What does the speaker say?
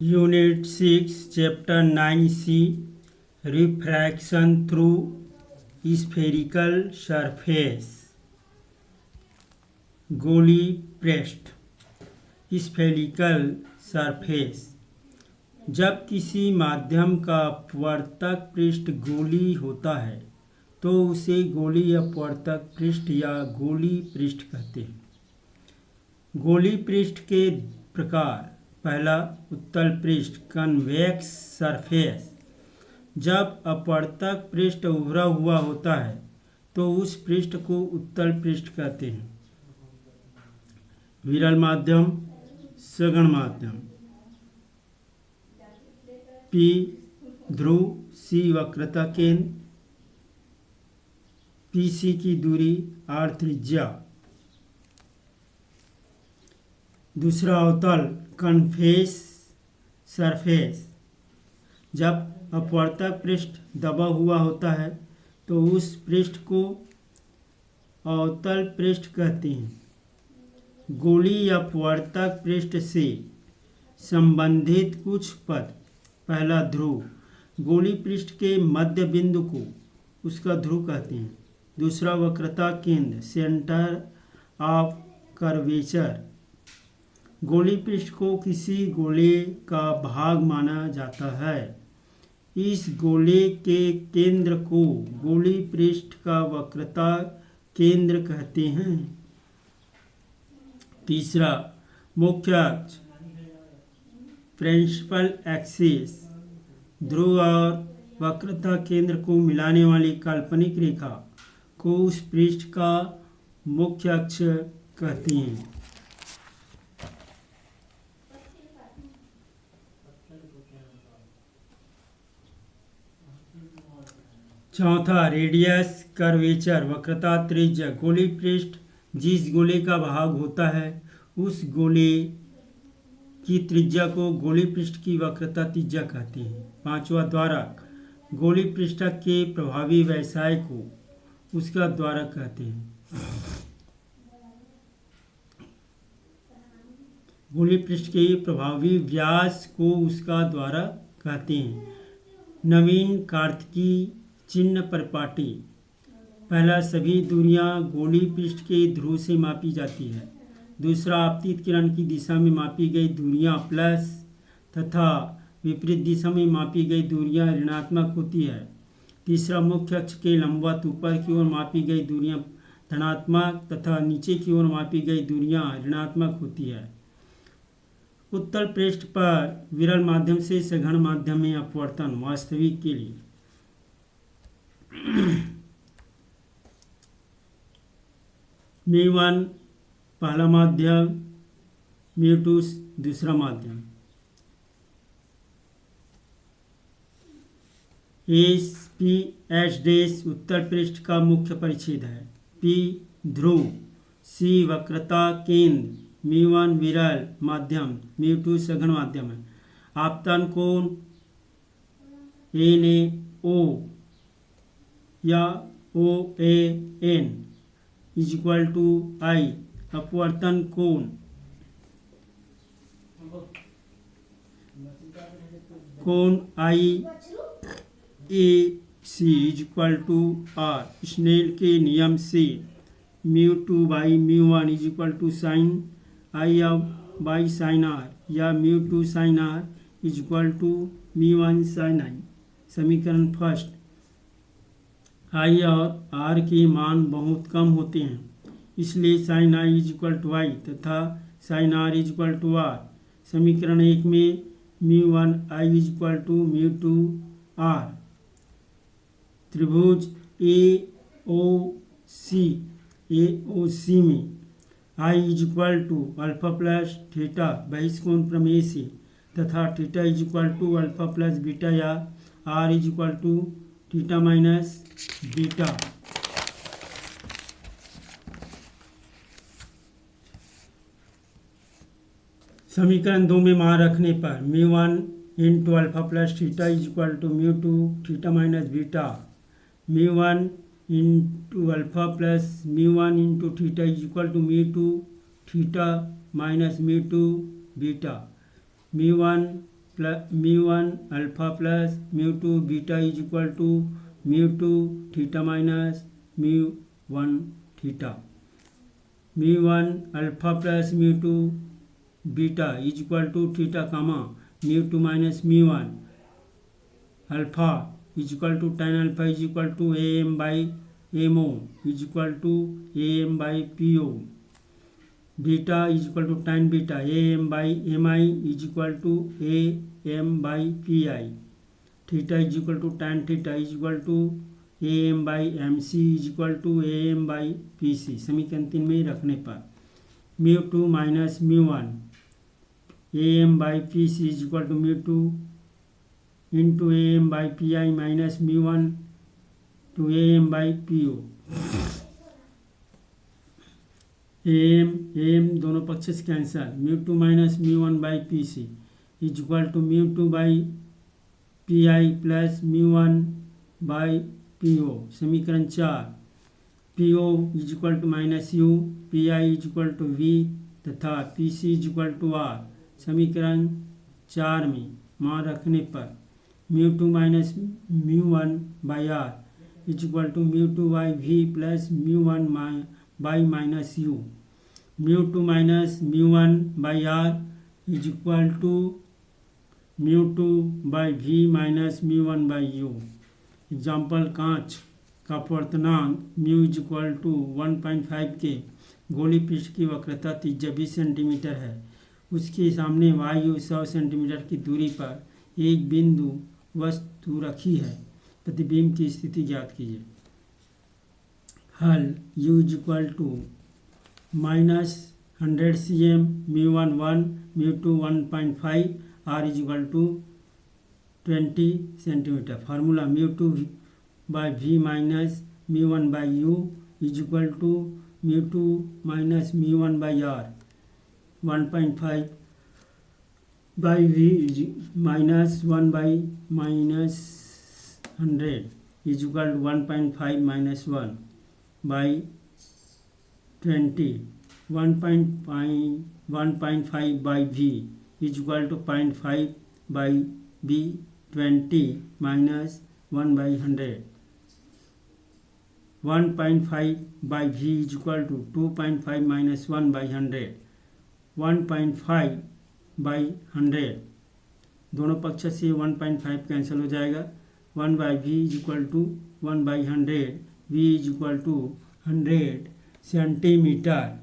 Unit 6 chapter 9C refraction through spherical surface. गोली पृष्ठ spherical surface. जब किसी माध्यम का अपवर्तक पृष्ठ गोली होता है तो उसे गोली अपवर्तक पृष्ठ या गोली पृष्ठ कहते हैं। गोली पृष्ठ के प्रकार: पहला, उत्तल पृष्ठ कन्वेक्स सरफेस। जब अपवर्तक पृष्ठ उभरा हुआ होता है तो उस पृष्ठ को उत्तल पृष्ठ कहते हैं। विरल माध्यम, सघन माध्यम। पी ध्रुव, सी वक्रता केंद्र, पी सी की दूरी, आर त्रिज्या। दूसरा, अवतल कन्वेक्स सरफेस। जब अपवर्तक पृष्ठ दबा हुआ होता है तो उस पृष्ठ को अवतल पृष्ठ कहते हैं। गोली अपवर्तक पृष्ठ से संबंधित कुछ पद: पहला, ध्रुव। गोली पृष्ठ के मध्य बिंदु को उसका ध्रुव कहते हैं। दूसरा, वक्रता केंद्र, सेंटर ऑफ कर्वेचर। गोली पृष्ठ को किसी गोले का भाग माना जाता है। इस गोले के केंद्र को गोली पृष्ठ का वक्रता केंद्र कहते हैं। तीसरा, मुख्य अक्ष, प्रिंसिपल एक्सिस। ध्रुव और वक्रता केंद्र को मिलाने वाली काल्पनिक रेखा को उस पृष्ठ का मुख्य अक्ष कहते हैं। चौथा, रेडियस कर्वेचर, वक्रता त्रिज्या। गोली पृष्ठ जिस गोले का भाग होता है उस गोले की त्रिज्या को गोली पृष्ठ की वक्रता त्रिज्या कहते हैं। पांचवा, द्वारक। गोली पृष्ठ के प्रभावी व्यासाय को उसका द्वारक कहते हैं। गोली पृष्ठ के प्रभावी व्यास को उसका द्वारक कहते हैं। नवीन कार्तिकी चिन्ह परिपाटी। पहला, सभी दूरियां गोली पृष्ठ के ध्रुव से मापी जाती है। दूसरा, आपतित किरण की दिशा में मापी गई दूरियां प्लस तथा विपरीत दिशा में मापी गई दूरियां ऋणात्मक होती है। तीसरा, मुख्य अक्ष के लंबवत ऊपर की ओर मापी गई दूरियां धनात्मक तथा नीचे की ओर मापी गई दूरियां ऋणात्मक होती है। उत्तल पृष्ठ पर विरल माध्यम से सघन माध्यम में अपवर्तन वास्तविक के लिए μ1 पहला माध्यम, μ2 दूसरा माध्यम। एस पी एच डेस उत्तल पृष्ठ का मुख्य परिच्छेद है। पी ध्रुव, सी वक्रता केंद्र, μ1 विरल माध्यम, μ2 सघन माध्यम है। आपतन कोण NaO या OAN = I। अपवर्तन कोण IAC = R। स्नेल के नियम से μ2/μ1 = sin I/sin R या μ2 sin R = μ1 sin I। समीकरण फर्स्ट, I और R के मान बहुत कम होते हैं, इसलिए sin I = I तथा sin R = R। समीकरण 1 में μ1 I = μ2 R। त्रिभुज AOC में I = अल्फा प्लस थीटा बहिष्कोण प्रमेय से तथा थीटा = अल्फा प्लस बीटा या R = थीटा माइनस बीटा। समीकरण 2 में मान रखने पर μ1 × alpha plus theta = μ2 theta minus beta. μ1 × alpha plus μ1 × theta = μ2 theta minus μ2 beta. μ1 mu one alpha plus mu two beta is equal to mu two theta minus mu one theta. Mu one alpha plus mu two beta is equal to theta comma mu two minus mu one alpha is equal to tan alpha is equal to am by mo is equal to am by po। Beta is equal to tan beta am by mi is equal to am by pi। Theta is equal to tan theta is equal to am by mc is equal to am by pc। समीकरण 3 में रखने पर mu two minus mu one am by pc is equal to mu two into am by P I minus mu one to am by po। am दोनों पक्ष से cancel mu two minus mu one by P C is equal to mu two by P I plus mu one by po। समीकरण 4 po is equal to minus U P I is equal to V तथा P C is equal to R. समीकरण 4 में मान रखने पर mu two minus mu one by R is equal to mu two by V plus mu one by minus U. Mu two minus mu one by R is equal to mu two by V minus mu one by U. Example कांच का अपवर्तनांक mu is equal to 1.5 के गोली पृष्ठ की वक्रता 20 centimetre है। उसके सामने वायु 100 सेंटीमीटर की दूरी पर एक बिंदु वस्तु रखी है। प्रतिबिंब की स्थिति ज्ञात कीजिए। हल u is equal to minus 100 cm म्यू1 1 म्यू2 1.5 r is equal to 20 centimetre. Formula mu two by V minus mu one by U is equal to mu two minus mu one by R 1.5 by V minus 1 by minus 100 is equal to 1.5 minus 1 by 20 1.5 by V is equal to 0.5 by B 20 minus 1 by 100। 1.5 by V is equal to 2.5 minus 1 by 100। 1.5 by 100 दोनों पक्ष से 1.5 cancel हो जाएगा। 1 by V is equal to 1 by 100 V is equal to 100 centimetre.